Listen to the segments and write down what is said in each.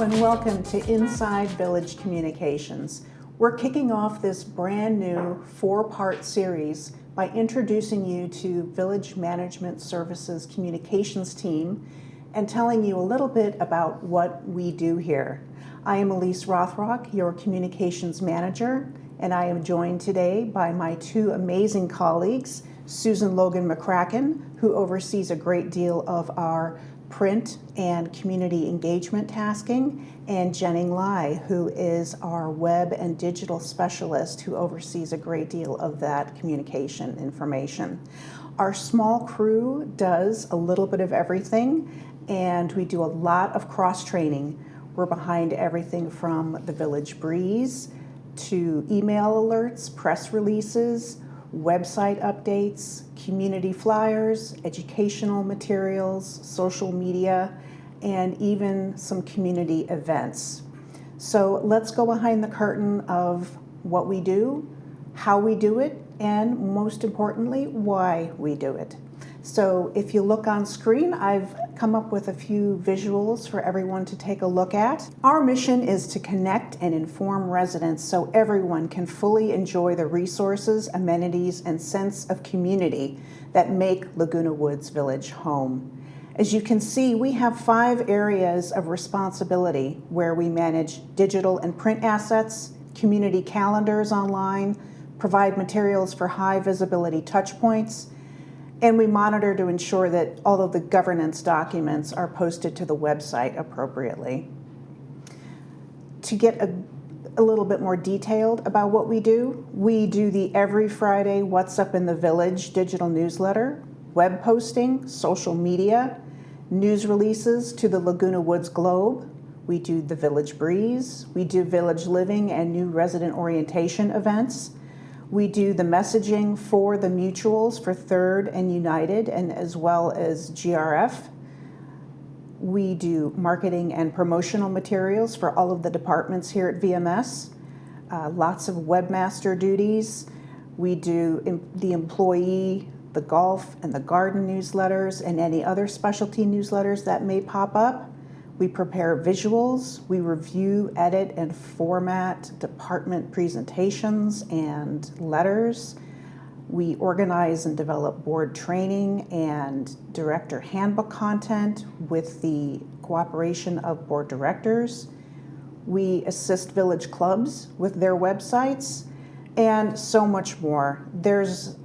and welcome to Inside Village Communications. We're kicking off this brand new 4-part series by introducing you to Village Management Services Communications team and telling you a little bit about what we do here. I am Elise Rothrock, your Communications Manager, and I am joined today by my two amazing colleagues, Susan Logan McCracken, who oversees a great deal of our print and community engagement tasking, and Jenning Lai, who is our web and digital specialist who oversees a great deal of that communication information. Our small crew does a little bit of everything, and we do a lot of cross-training. We're behind everything from the Village Breeze to email alerts, press releases, website updates, community flyers, educational materials, social media, and even some community events. So let's go behind the curtain of what we do, how we do it, and most importantly, why we do it. So if you look on screen, I've come up with a few visuals for everyone to take a look at. Our mission is to connect and inform residents so everyone can fully enjoy the resources, amenities, and sense of community that make Laguna Woods Village home. As you can see, we have 5 areas of responsibility where we manage digital and print assets, community calendars online, provide materials for high visibility touch points, and we monitor to ensure that all of the governance documents are posted to the website appropriately. To get a little bit more detailed about what we do the every Friday What's Up in the Village digital newsletter, web posting, social media, news releases to the Laguna Woods Globe. We do the Village Breeze. We do Village Living and new resident orientation events. We do the messaging for the mutuals for Third and United, and as well as GRF. We do marketing and promotional materials for all of the departments here at VMS. Lots of webmaster duties. We do the employee, the golf, and the garden newsletters, and any other specialty newsletters that may pop up. We prepare visuals, we review, edit, and format department presentations and letters. We organize and develop board training and director handbook content with the cooperation of board directors. We assist village clubs with their websites, and so much more. There's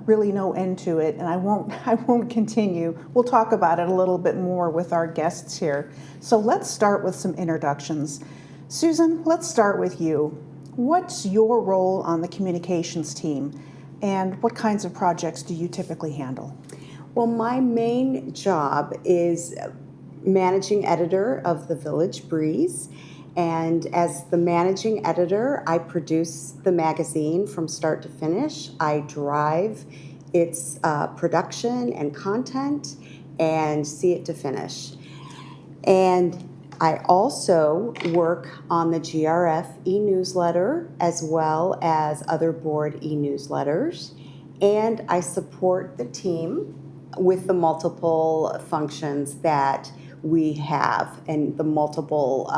really no end to it, and I won't continue. We'll talk about it a little bit more with our guests here. So let's start with some introductions. Susan, let's start with you. What's your role on the communications team, and what kinds of projects do you typically handle? Well, my main job is managing editor of the Village Breeze. And as the managing editor, I produce the magazine from start to finish. I drive its production and content and see it to finish. And I also work on the GRF e-newsletter as well as other board e-newsletters. And I support the team with the multiple functions that we have and the multiple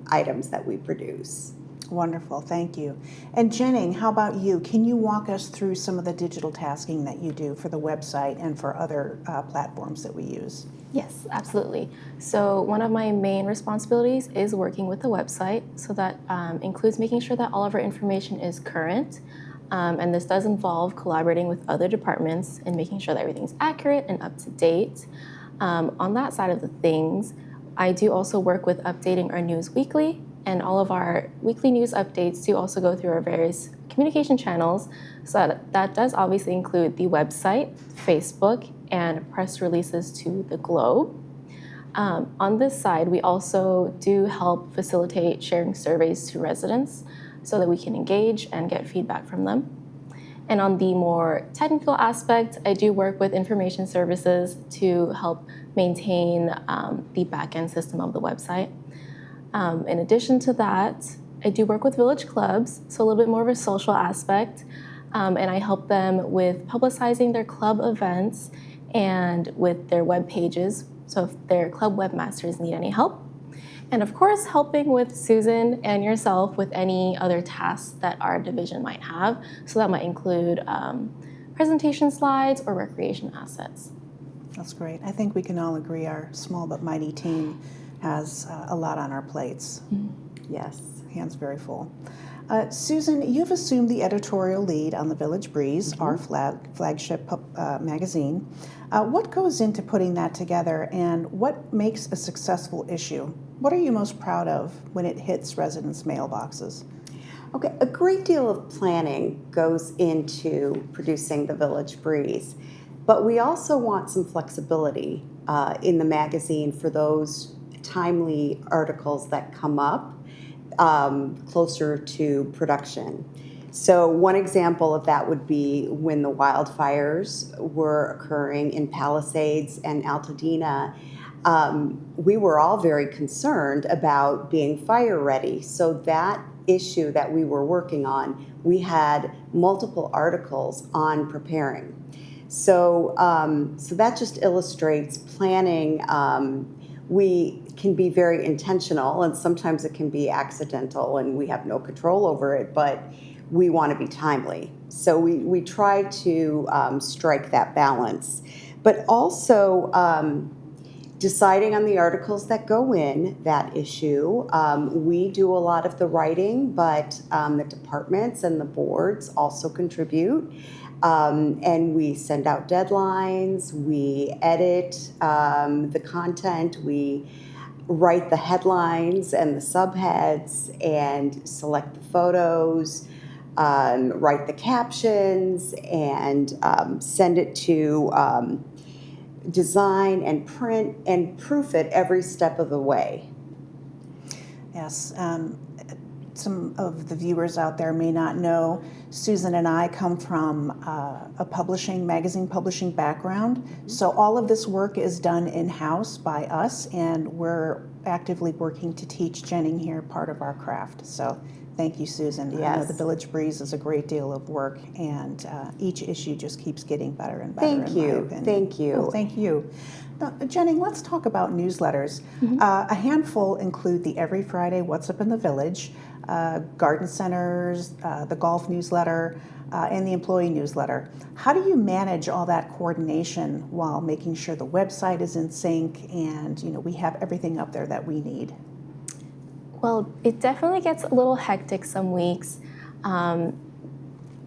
items that we produce. Wonderful, thank you. And Jenning, how about you? Can you walk us through some of the digital tasking that you do for the website and for other platforms that we use? Yes, absolutely. So one of my main responsibilities is working with the website. So that includes making sure that all of our information is current. And this does involve collaborating with other departments and making sure that everything's accurate and up to date. On that side of the things, I do also work with updating our news weekly, and all of our weekly news updates do also go through our various communication channels. So that does obviously include the website, Facebook, and press releases to the Globe. On this side, we also do help facilitate sharing surveys to residents so that we can engage and get feedback from them. And on the more technical aspect, I do work with information services to help maintain the back-end system of the website. In addition to that, I do work with village clubs, so a little bit more of a social aspect, and I help them with publicizing their club events and with their web pages, so if their club webmasters need any help. And of course, helping with Susan and yourself with any other tasks that our division might have. So that might include presentation slides or recreation assets. That's great. I think we can all agree our small but mighty team has a lot on our plates. Yes. Hands very full. Susan, you've assumed the editorial lead on the Village Breeze, our flagship magazine. What goes into putting that together, and what makes a successful issue? What are you most proud of when it hits residents' mailboxes? Okay, a great deal of planning goes into producing the Village Breeze, but we also want some flexibility in the magazine for those timely articles that come up closer to production. So one example of that would be when the wildfires were occurring in Palisades and Altadena. We were all very concerned about being fire ready. So that issue that we were working on, we had multiple articles on preparing. So that just illustrates planning. We can be very intentional, and sometimes it can be accidental, and we have no control over it, but we want to be timely. So we try to strike that balance. But also deciding on the articles that go in that issue. We do a lot of the writing, but the departments and the boards also contribute. And we send out deadlines, we edit the content, we write the headlines and the subheads and select the photos, write the captions, and send it to design and print and proof it every step of the way. Yes. Some of the viewers out there may not know, Susan and I come from a magazine publishing background. So all of this work is done in-house by us, and we're actively working to teach Jenning here part of our craft. So thank you, Susan. Yes. I know the Village Breeze is a great deal of work, and each issue just keeps getting better and better. Thank you. Thank you. Well, thank you. Now, Jenning, let's talk about newsletters. A handful include the Every Friday What's Up in the Village, garden centers, the golf newsletter, and the employee newsletter. How do you manage all that coordination while making sure the website is in sync and we have everything up there that we need? Well, it definitely gets a little hectic some weeks,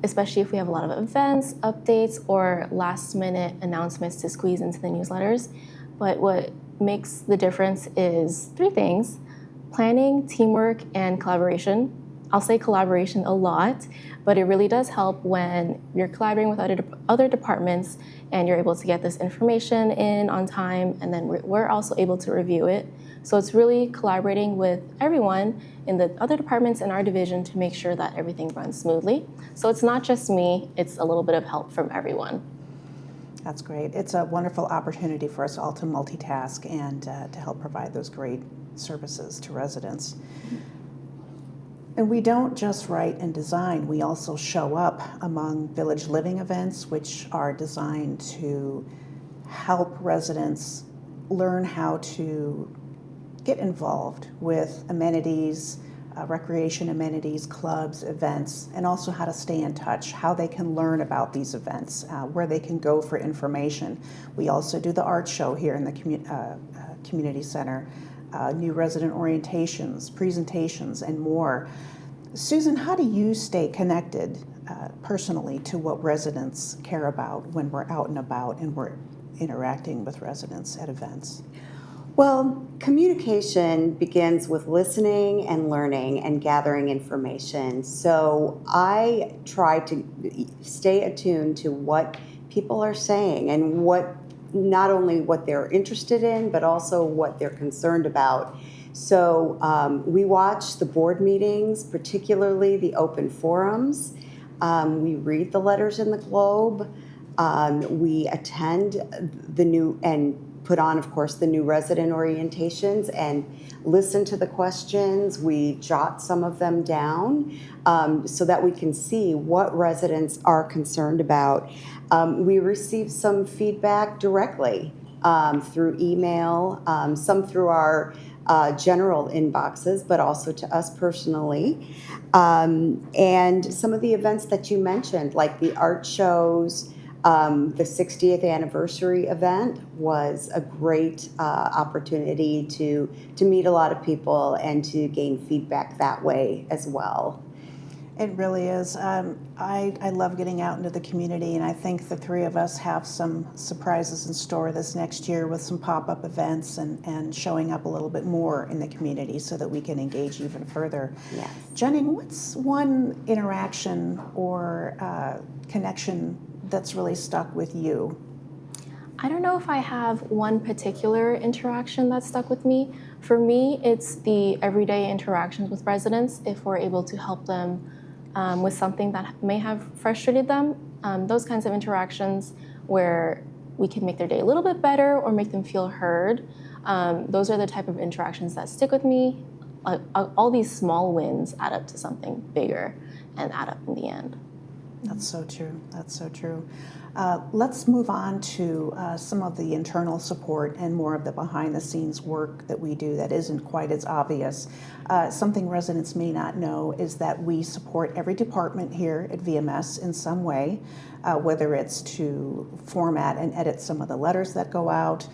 especially if we have a lot of events, updates, or last-minute announcements to squeeze into the newsletters. But what makes the difference is three things: planning, teamwork, and collaboration. I'll say collaboration a lot, but it really does help when you're collaborating with other departments and you're able to get this information in on time, and then we're also able to review it. So it's really collaborating with everyone in the other departments in our division to make sure that everything runs smoothly. So it's not just me, it's a little bit of help from everyone. That's great. It's a wonderful opportunity for us all to multitask and to help provide those great services to residents. And we don't just write and design, we also show up among village living events, which are designed to help residents learn how to get involved with amenities, recreation amenities, clubs, events, and also how to stay in touch, how they can learn about these events, where they can go for information. We also do the art show here in the community center, new resident orientations, presentations, and more. Susan, how do you stay connected personally to what residents care about when we're out and about and we're interacting with residents at events? Well, communication begins with listening and learning and gathering information. So I try to stay attuned to what people are saying and not only what they're interested in, but also what they're concerned about. So we watch the board meetings, particularly the open forums. We read the letters in the Globe. We attend the new and put on, of course, the new resident orientations and listen to the questions. We jot some of them down so that we can see what residents are concerned about. We receive some feedback directly through email, some through our general inboxes, but also to us personally. And some of the events that you mentioned, like the art shows, the 60th anniversary event was a great opportunity to meet a lot of people and to gain feedback that way as well. It really is. I love getting out into the community, and I think the three of us have some surprises in store this next year with some pop-up events and showing up a little bit more in the community so that we can engage even further. Yes. Jenny, what's one interaction or connection that's really stuck with you? I don't know if I have one particular interaction that stuck with me. For me, it's the everyday interactions with residents. If we're able to help them with something that may have frustrated them, those kinds of interactions where we can make their day a little bit better or make them feel heard, those are the type of interactions that stick with me. All these small wins add up to something bigger and add up in the end. That's so true. That's so true. Let's move on to some of the internal support and more of the behind-the-scenes work that we do that isn't quite as obvious. Something residents may not know is that we support every department here at VMS in some way, whether it's to format and edit some of the letters that go out,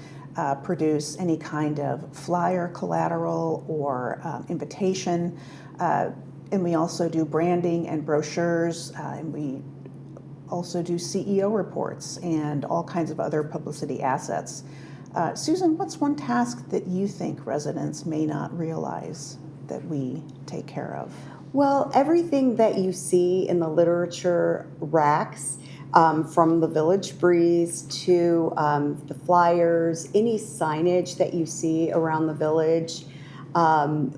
produce any kind of flyer, collateral, or invitation. And we also do branding and brochures, and we also do CEO reports and all kinds of other publicity assets. Susan, what's one task that you think residents may not realize that we take care of? Well, everything that you see in the literature racks, from the Village Breeze to the flyers, any signage that you see around the village,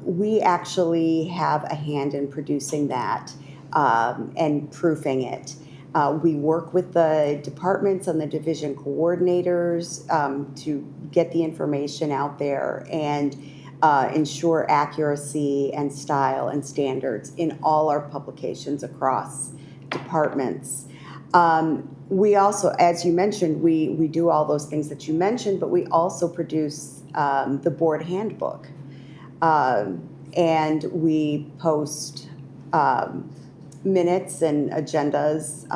we actually have a hand in producing that and proofing it. We work with the departments and the division coordinators to get the information out there and ensure accuracy and style and standards in all our publications across departments. We also, as you mentioned, we do all those things that you mentioned, but we also produce the board handbook. And we post minutes and agendas.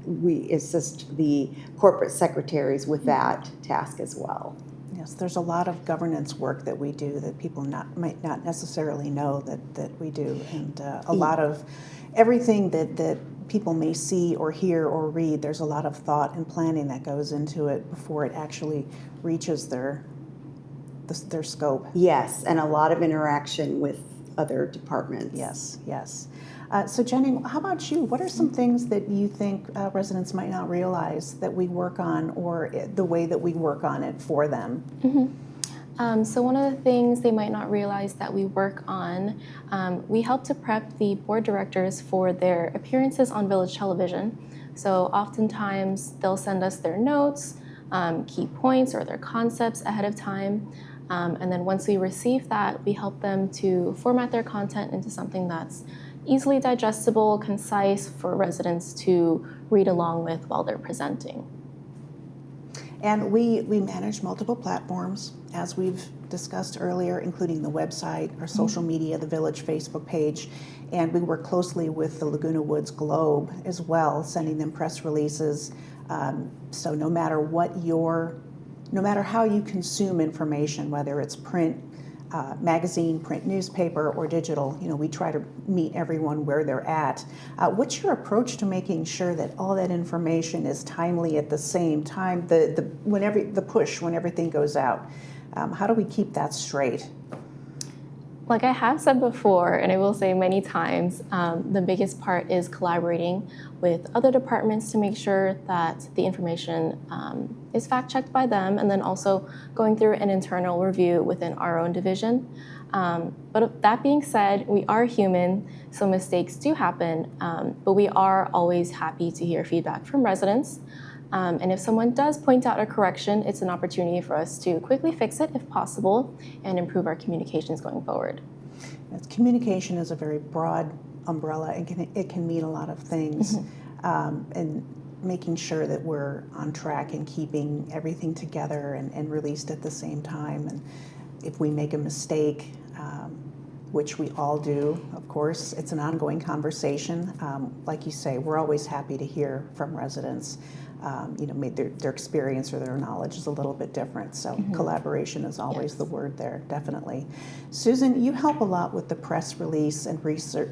We assist the corporate secretaries with that task as well. Yes, there's a lot of governance work that we do that people might not necessarily know that we do, and a lot of everything that people may see or hear or read, there's a lot of thought and planning that goes into it before it actually reaches their scope. Yes, and a lot of interaction with other departments. Yes, yes. So Jenny, how about you? What are some things that you think residents might not realize that we work on, or the way that we work on it for them? Mm-hmm. So one of the things they might not realize that we work on, we help to prep the board directors for their appearances on Village Television. So oftentimes they'll send us their notes, key points, or their concepts ahead of time. And then once we receive that, we help them to format their content into something that's easily digestible, concise for residents to read along with while they're presenting. And we manage multiple platforms, as we've discussed earlier, including the website, our social media, the Village Facebook page, and we work closely with the Laguna Woods Globe as well, sending them press releases. So no matter how you consume information, whether it's print, magazine, print newspaper, or digital, we try to meet everyone where they're at. What's your approach to making sure that all that information is timely at the same time, when everything goes out? How do we keep that straight? Like I have said before, and I will say many times, the biggest part is collaborating with other departments to make sure that the information is fact-checked by them, and then also going through an internal review within our own division. But that being said, we are human, so mistakes do happen, but we are always happy to hear feedback from residents. And if someone does point out a correction, it's an opportunity for us to quickly fix it if possible and improve our communications going forward. Communication is a very broad umbrella, and it can mean a lot of things. And making sure that we're on track and keeping everything together and released at the same time. And If we make a mistake, which we all do, of course, it's an ongoing conversation. Like you say, we're always happy to hear from residents. Maybe their experience or their knowledge is a little bit different. So collaboration is always Yes. the word there, definitely. Susan, you help a lot with the press release and research,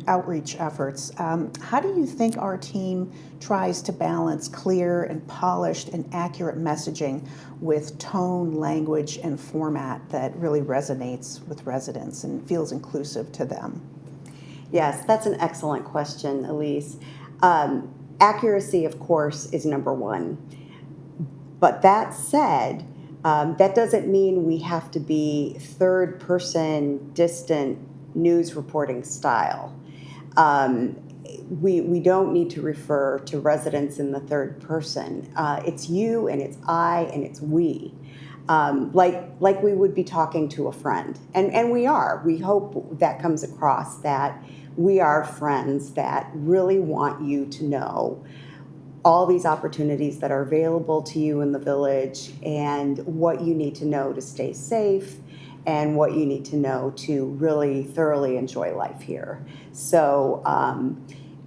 outreach efforts. How do you think our team tries to balance clear and polished and accurate messaging with tone, language, and format that really resonates with residents and feels inclusive to them? Yes, that's an excellent question, Elise. Accuracy, of course, is number one. But that said, that doesn't mean we have to be third person, distant news reporting style. We don't need to refer to residents in the third person. It's you and it's I and it's we. Like we would be talking to a friend. And we are. We hope that comes across, that we are friends that really want you to know all these opportunities that are available to you in the village and what you need to know to stay safe and what you need to know to really thoroughly enjoy life here. So,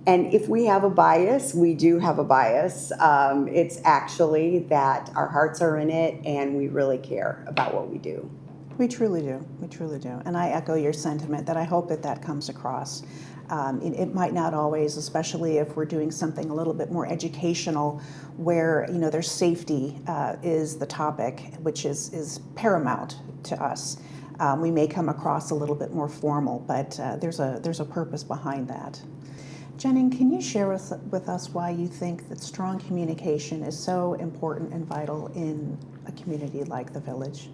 and if we have a bias, we do have a bias. It's actually that our hearts are in it and we really care about what we do. We truly do. We truly do. And I echo your sentiment that I hope that comes across. It might not always, especially if we're doing something a little bit more educational, where their safety is the topic, which is paramount to us. We may come across a little bit more formal, but there's a purpose behind that. Jenning, can you share with us why you think that strong communication is so important and vital in a community like the Village?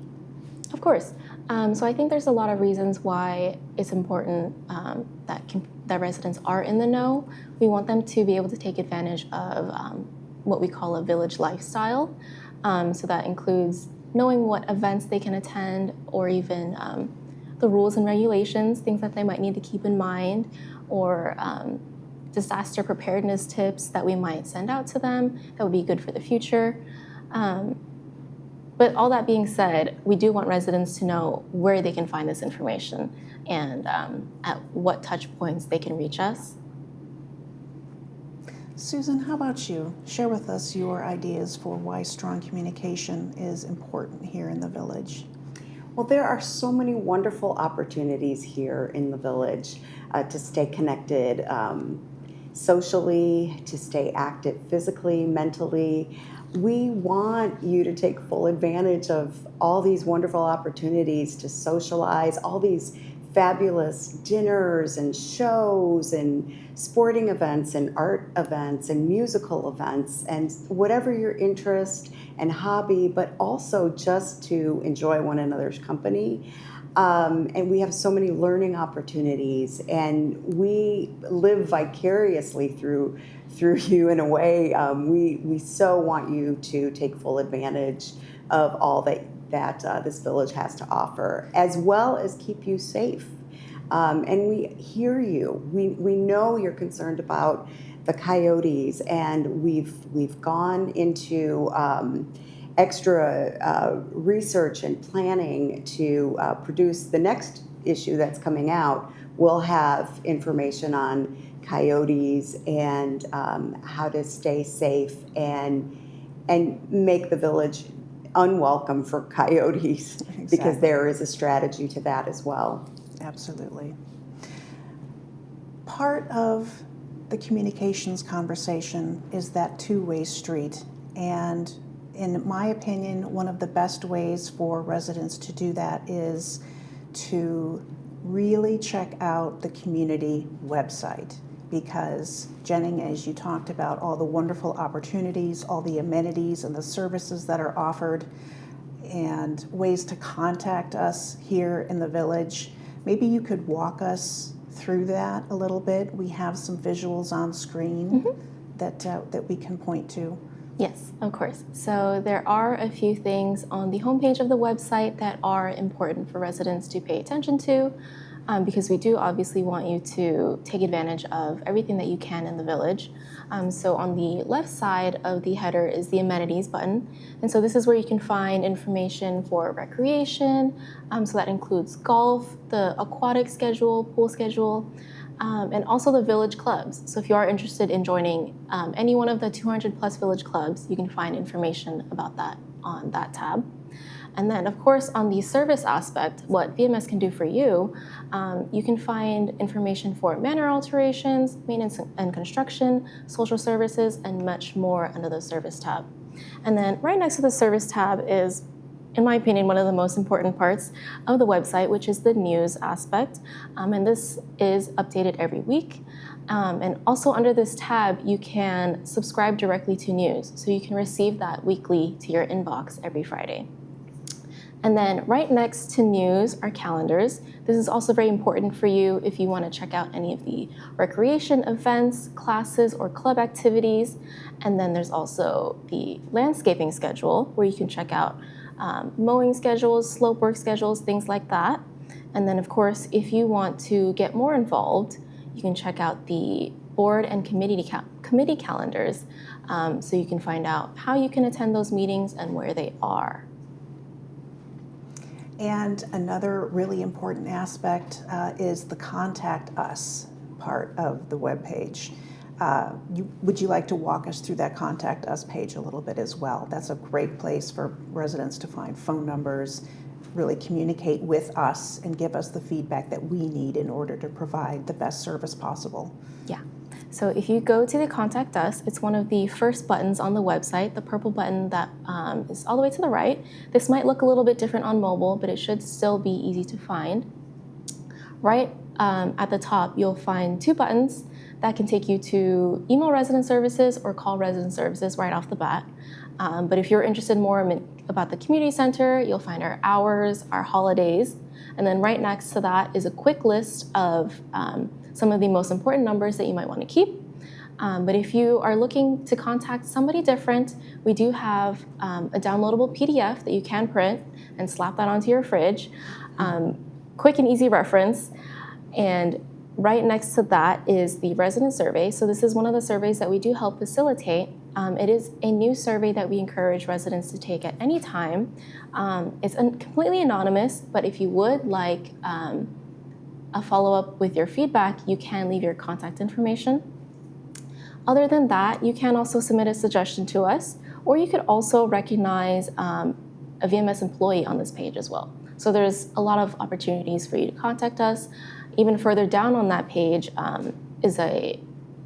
Of course. So I think there's a lot of reasons why it's important that residents are in the know. We want them to be able to take advantage of what we call a village lifestyle. So that includes knowing what events they can attend, or even the rules and regulations, things that they might need to keep in mind, or disaster preparedness tips that we might send out to them that would be good for the future. But all that being said, we do want residents to know where they can find this information and at what touch points they can reach us. Susan, how about you? Share with us your ideas for why strong communication is important here in the Village. Well, there are so many wonderful opportunities here in the Village to stay connected socially, to stay active physically, mentally. We want you to take full advantage of all these wonderful opportunities to socialize, all these fabulous dinners and shows and sporting events and art events and musical events and whatever your interest and hobby, but also just to enjoy one another's company. And we have so many learning opportunities, and we live vicariously through you in a way. We so want you to take full advantage of all that this village has to offer, as well as keep you safe. And we hear you. We know you're concerned about the coyotes, and we've gone into extra research and planning to produce the next issue that's coming out. We'll have information on coyotes and how to stay safe and make the village unwelcome for coyotes. Exactly. Because there is a strategy to that as well. Absolutely. Part of the communications conversation is that two-way street, and in my opinion, one of the best ways for residents to do that is to really check out the community website, because Jenning, as you talked about, all the wonderful opportunities, all the amenities and the services that are offered, and ways to contact us here in the Village. Maybe you could walk us through that a little bit. We have some visuals on screen that we can point to. Yes, of course. So there are a few things on the homepage of the website that are important for residents to pay attention to. because we do obviously want you to take advantage of everything that you can in the village. So on the left side of the header is the amenities button. And so this is where you can find information for recreation. So that includes golf, the aquatic schedule, pool schedule, and also the village clubs. So if you are interested in joining any one of the 200 plus village clubs, you can find information about that on that tab. And then, of course, on the service aspect, what VMS can do for you, you can find information for manor alterations, maintenance and construction, social services, and much more under the service tab. And then right next to the service tab is, in my opinion, one of the most important parts of the website, which is the news aspect. And this is updated every week. And also under this tab, you can subscribe directly to news. So you can receive that weekly to your inbox every Friday. And then right next to news are calendars. This is also very important for you if you want to check out any of the recreation events, classes, or club activities. And then there's also the landscaping schedule where you can check out mowing schedules, slope work schedules, things like that. And then of course, if you want to get more involved, you can check out the board and committee calendars so you can find out how you can attend those meetings and where they are. And another really important aspect is the Contact Us part of the webpage. Would you like to walk us through that Contact Us page a little bit as well? That's a great place for residents to find phone numbers, really communicate with us and give us the feedback that we need in order to provide the best service possible. Yeah. So if you go to the Contact Us, it's one of the first buttons on the website, the purple button that is all the way to the right. This might look a little bit different on mobile, but it should still be easy to find. Right at the top, you'll find two buttons that can take you to email resident services or call resident services right off the bat. But if you're interested more about the community center, you'll find our hours, our holidays, and then right next to that is a quick list of some of the most important numbers that you might want to keep. But if you are looking to contact somebody different, we do have a downloadable PDF that you can print and slap that onto your fridge. Quick and easy reference. And right next to that is the resident survey. So this is one of the surveys that we do help facilitate. It is a new survey that we encourage residents to take at any time. It's completely anonymous, but if you would like a follow-up with your feedback, you can leave your contact information. Other than that, you can also submit a suggestion to us, or you could also recognize a VMS employee on this page as well. So there's a lot of opportunities for you to contact us. Even further down on that page is a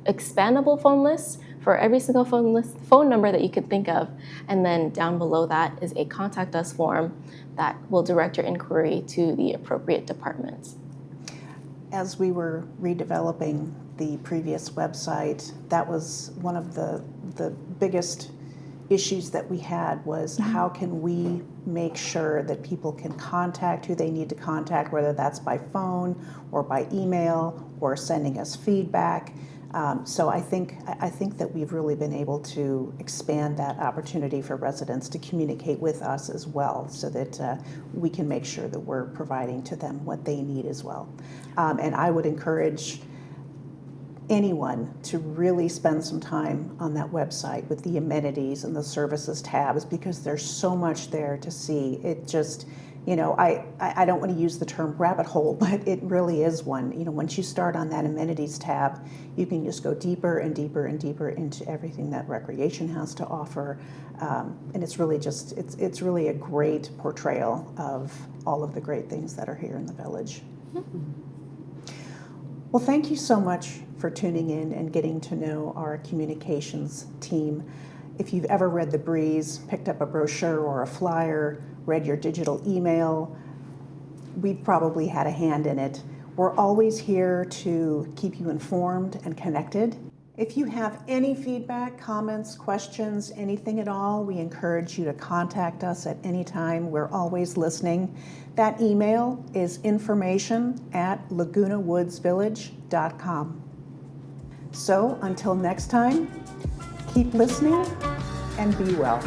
expandable phone list for every single phone number that you could think of. And then down below that is a contact us form that will direct your inquiry to the appropriate departments. As we were redeveloping the previous website, that was one of the biggest issues that we had was how can we make sure that people can contact who they need to contact, whether that's by phone or by email or sending us feedback. So I think that we've really been able to expand that opportunity for residents to communicate with us as well, so that we can make sure that we're providing to them what they need as well. And I would encourage anyone to really spend some time on that website with the amenities and the services tabs, because there's so much there to see. It just, I don't want to use the term rabbit hole, but it really is one. Once you start on that amenities tab, you can just go deeper and deeper and deeper into everything that recreation has to offer. And it's really just, it's really a great portrayal of all of the great things that are here in the village. Mm-hmm. Well, thank you so much for tuning in and getting to know our communications team. If you've ever read The Breeze, picked up a brochure or a flyer, read your digital email, we've probably had a hand in it. We're always here to keep you informed and connected. If you have any feedback, comments, questions, anything at all, we encourage you to contact us at any time. We're always listening. That email is information@lagunawoodsvillage.com. So until next time, keep listening and be well.